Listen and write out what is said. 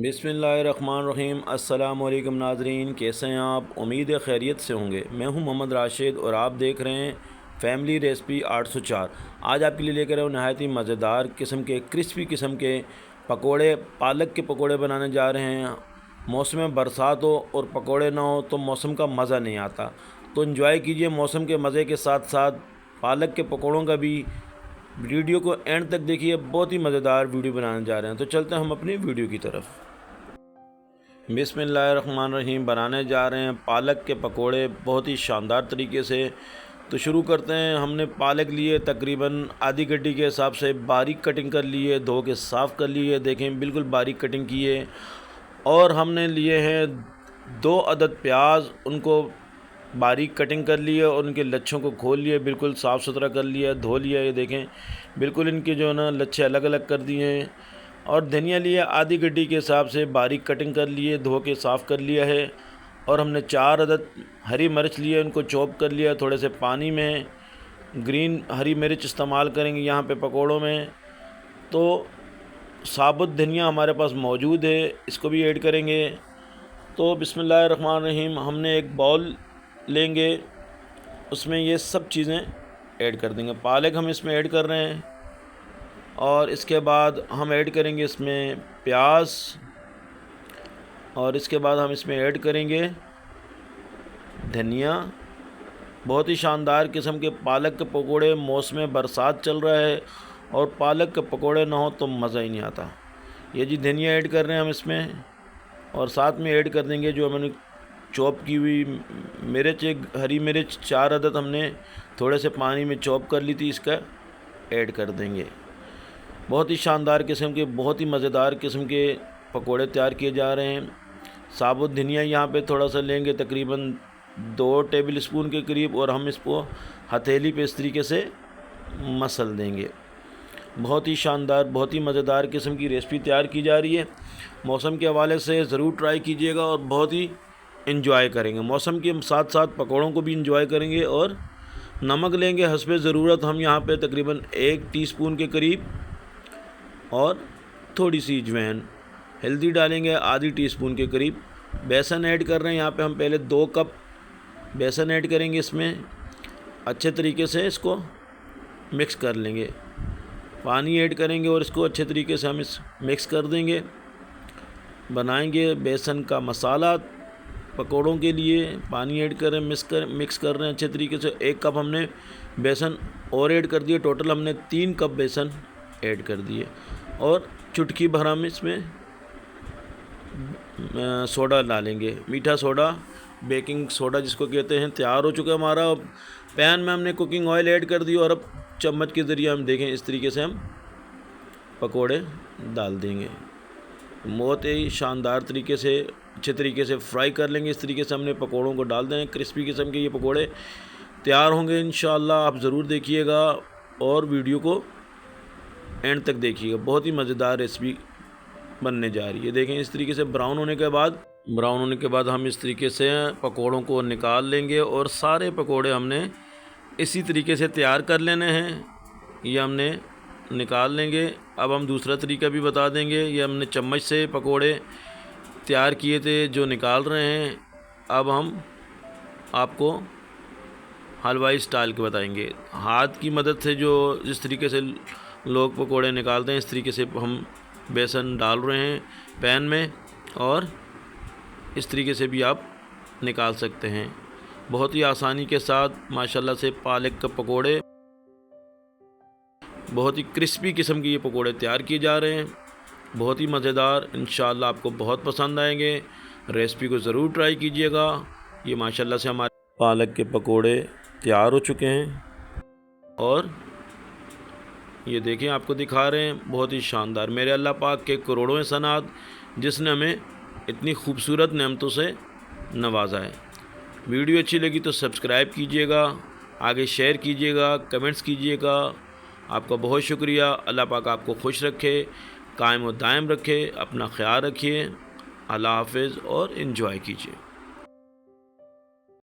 बिस्मिल्लाहिर्रहमानिर्रहीम। अस्सलाम वालेकुम नाज़रीन, कैसे हैं आप? उम्मीद है खैरियत से होंगे। मैं हूं मोहम्मद राशिद और आप देख रहे हैं फैमिली रेसिपी 804। आज आपके लिए लेकर आया हूं नहायत ही मज़ेदार किस्म के क्रिस्पी किस्म के पकोड़े, पालक के पकोड़े बनाने जा रहे हैं। मौसम में बरसात हो और पकोड़े ना हो तो मौसम का मज़ा नहीं आता, तो एंजॉय कीजिए मौसम के मज़े के साथ साथ पालक के पकोड़ों का भी। वीडियो को एंड तक देखिए, बहुत ही मज़ेदार वीडियो बनाने जा रहे हैं। तो चलते हैं हम अपनी वीडियो की तरफ। बिस्मिल्लाहिर्रहमानिर्रहीम। बनाने जा रहे हैं पालक के पकोड़े बहुत ही शानदार तरीके से। तो शुरू करते हैं। हमने पालक लिए तकरीबन आधी गड्डी के हिसाब से, बारीक कटिंग कर लिए, धो के साफ़ कर लिए। देखें बिल्कुल बारीक कटिंग की है। और हमने लिए हैं 2 अदद प्याज, उनको बारीक कटिंग कर लिए और उनके लच्छों को खोल लिए, बिल्कुल साफ़ सुथरा कर लिया, धो लिया। ये देखें बिल्कुल इनके जो है ना लच्छे अलग अलग कर दिए हैं। और धनिया लिया आधी गड्डी के हिसाब से, बारीक कटिंग कर लिए, धो के साफ़ कर लिया है। और हमने 4 अदद हरी मिर्च लिए, उनको चॉप कर लिया थोड़े से पानी में। ग्रीन हरी मिर्च इस्तेमाल करेंगे यहाँ पे पकोड़ों में। तो साबुत धनिया हमारे पास मौजूद है, इसको भी ऐड करेंगे। तो बिस्मिल्लाहिर्रहमानिर्रहीम। हमने एक बाउल लेंगे, उसमें ये सब चीज़ें ऐड कर देंगे। पालक हम इसमें ऐड कर रहे हैं और इसके बाद हम ऐड करेंगे इसमें प्याज, और इसके बाद हम इसमें ऐड करेंगे धनिया। बहुत ही शानदार किस्म के पालक के पकोड़े। मौसम बरसात चल रहा है और पालक के पकोड़े ना हो तो मज़ा ही नहीं आता। ये जी धनिया ऐड कर रहे हैं हम इसमें, और साथ में ऐड कर देंगे जो मैंने चॉप की हुई मिर्च, एक हरी मिर्च 4 अदद हमने थोड़े से पानी में चॉप कर ली थी, इसका ऐड कर देंगे। बहुत ही शानदार किस्म के, बहुत ही मज़ेदार किस्म के पकोड़े तैयार किए जा रहे हैं। साबुत धनिया यहाँ पे थोड़ा सा लेंगे, तकरीबन 2 टेबल स्पून के करीब, और हम इसको हथेली पे इस तरीके से मसल देंगे। बहुत ही शानदार, बहुत ही मज़ेदार किस्म की रेसिपी तैयार की जा रही है। मौसम के हवाले से ज़रूर ट्राई कीजिएगा और बहुत ही इंजॉय करेंगे। मौसम के साथ साथ पकोड़ों को भी इंजॉय करेंगे। और नमक लेंगे हस्बे ज़रूरत, हम यहाँ पे तकरीबन 1 टीस्पून के करीब, और थोड़ी सी अजवाइन। हल्दी डालेंगे आधी टीस्पून के करीब। बेसन ऐड कर रहे हैं यहाँ पे हम, पहले 2 कप बेसन ऐड करेंगे इसमें। अच्छे तरीके से इसको मिक्स कर लेंगे। पानी ऐड करेंगे और इसको अच्छे तरीके से हम मिक्स कर देंगे। बनाएंगे बेसन का मसाला पकोड़ों के लिए। पानी ऐड कर रहे हैं, मिक्स कर रहे हैं अच्छे तरीके से। 1 कप हमने बेसन और ऐड कर दिए, टोटल हमने 3 कप बेसन ऐड कर दिए। और चुटकी भर हम इसमें सोडा डालेंगे, मीठा सोडा, बेकिंग सोडा जिसको कहते हैं। तैयार हो चुका हमारा। पैन में हमने कुकिंग ऑयल ऐड कर दिया और अब चम्मच के ज़रिए हम देखें इस तरीके से हम पकोड़े डाल देंगे। बहुत ही शानदार तरीके से, अच्छे तरीके से फ्राई कर लेंगे। इस तरीके से हमने पकोड़ों को डाल दें। क्रिस्पी किस्म के ये पकोड़े तैयार होंगे इंशाअल्लाह। आप ज़रूर देखिएगा और वीडियो को एंड तक देखिएगा। बहुत ही मज़ेदार रेसिपी बनने जा रही है। देखें इस तरीके से ब्राउन होने के बाद हम इस तरीके से पकोड़ों को निकाल लेंगे। और सारे पकोड़े हमने इसी तरीके से तैयार कर लेने हैं। ये हमने निकाल लेंगे। अब हम दूसरा तरीका भी बता देंगे। ये हमने चम्मच से पकोड़े तैयार किए थे जो निकाल रहे हैं। अब हम आपको हलवाई स्टाइल के बताएंगे। हाथ की मदद से जो जिस तरीके से लोग पकोड़े निकालते हैं, इस तरीके से हम बेसन डाल रहे हैं पैन में, और इस तरीके से भी आप निकाल सकते हैं। बहुत ही आसानी के साथ माशाल्लाह से पालक के पकोड़े, बहुत ही क्रिस्पी किस्म के ये पकोड़े तैयार किए जा रहे हैं। बहुत ही मज़ेदार, इंशाअल्लाह आपको बहुत पसंद आएंगे। रेसिपी को ज़रूर ट्राई कीजिएगा। ये माशाल्लाह से हमारे पालक के पकोड़े तैयार हो चुके हैं। और ये देखें आपको दिखा रहे हैं, बहुत ही शानदार। मेरे अल्लाह पाक के करोड़ों एहसानात जिसने हमें इतनी खूबसूरत नेमतों से नवाजा है। वीडियो अच्छी लगी तो सब्सक्राइब कीजिएगा, आगे शेयर कीजिएगा, कमेंट्स कीजिएगा। आपका बहुत शुक्रिया। अल्लाह पाक आपको खुश रखे, कायम व दायम रखे। अपना ख्याल रखिए। अल्लाह हाफ़िज़ और एंजॉय कीजिए।